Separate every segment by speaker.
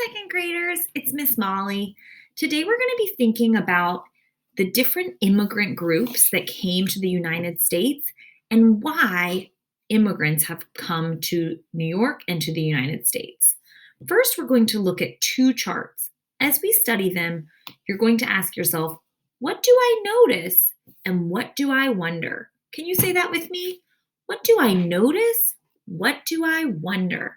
Speaker 1: second graders. It's Miss Molly. Today we're going to be thinking about the different immigrant groups that came to the United States and why immigrants have come to New York and to the United States. First, we're going to look at two charts. As we study them, you're going to ask yourself, what do I notice and what do I wonder? Can you say that with me? What do I notice? What do I wonder?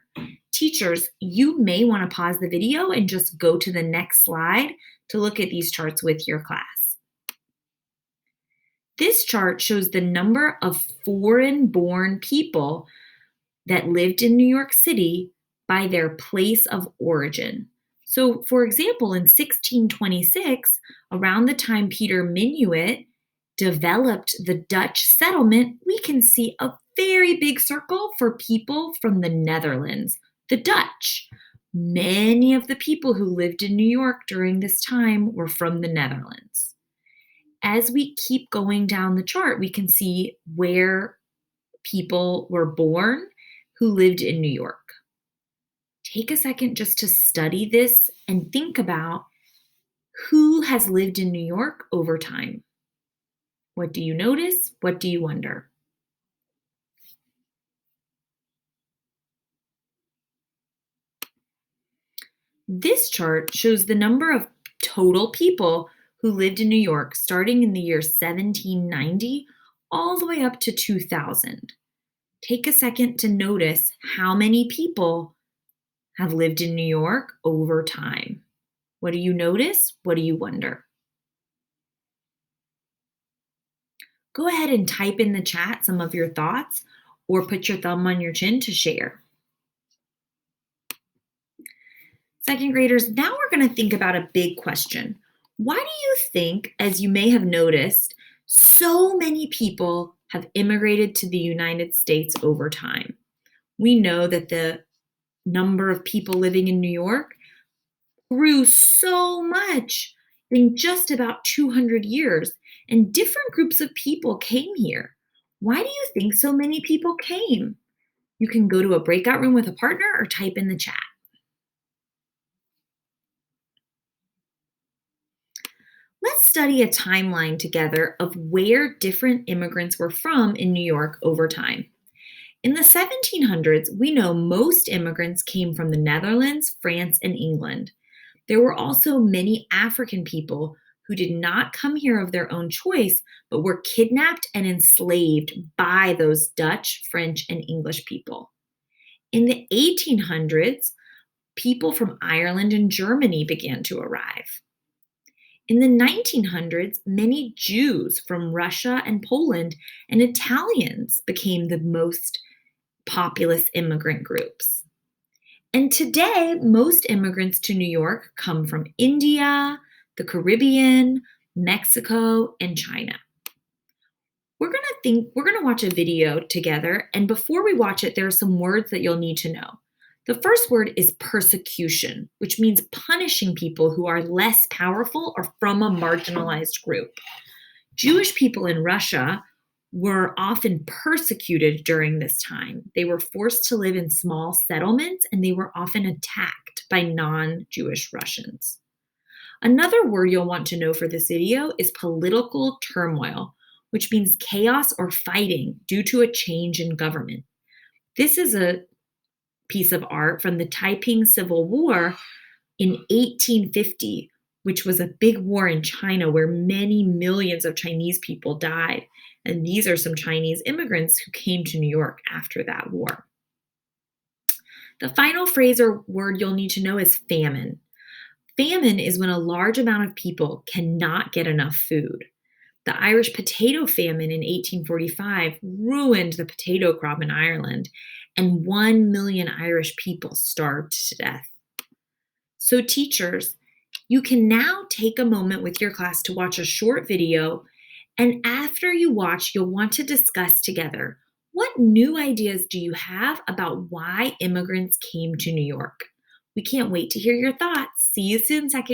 Speaker 1: Teachers, you may want to pause the video and just go to the next slide to look at these charts with your class. This chart shows the number of foreign-born people that lived in New York City by their place of origin. So, for example, in 1626, around the time Peter Minuit developed the Dutch settlement, we can see a very big circle for people from the Netherlands, the Dutch. Many of the people who lived in New York during this time were from the Netherlands. As we keep going down the chart, we can see where people were born who lived in New York. Take a second just to study this and think about who has lived in New York over time. What do you notice? What do you wonder? This chart shows the number of total people who lived in New York starting in the year 1790 all the way up to 2000. Take a second to notice how many people have lived in New York over time. What do you notice? What do you wonder? Go ahead and type in the chat some of your thoughts or put your thumb on your chin to share. Second graders, now we're going to think about a big question. Why do you think, as you may have noticed, so many people have immigrated to the United States over time? We know that the number of people living in New York grew so much in just about 200 years, and different groups of people came here. Why do you think so many people came? You can go to a breakout room with a partner or type in the chat. Let's study a timeline together of where different immigrants were from in New York over time. In the 1700s, we know most immigrants came from the Netherlands, France, and England. There were also many African people who did not come here of their own choice, but were kidnapped and enslaved by those Dutch, French, and English people. In the 1800s, people from Ireland and Germany began to arrive. In the 1900s, many Jews from Russia and Poland and Italians became the most populous immigrant groups. And today, most immigrants to New York come from India, the Caribbean, Mexico, and China. We're going to watch a video together, and before we watch it, there are some words that you'll need to know. The first word is persecution, which means punishing people who are less powerful or from a marginalized group. Jewish people in Russia were often persecuted during this time. They were forced to live in small settlements, and they were often attacked by non-Jewish Russians. Another word you'll want to know for this video is political turmoil, which means chaos or fighting due to a change in government. This is a piece of art from the Taiping Civil War in 1850, which was a big war in China where many millions of Chinese people died. And these are some Chinese immigrants who came to New York after that war. The final phrase or word you'll need to know is famine. Famine is when a large amount of people cannot get enough food. The Irish potato famine in 1845 ruined the potato crop in Ireland, and 1 million Irish people starved to death. So teachers, you can now take a moment with your class to watch a short video, and after you watch, you'll want to discuss together, what new ideas do you have about why immigrants came to New York? We can't wait to hear your thoughts. See you soon, second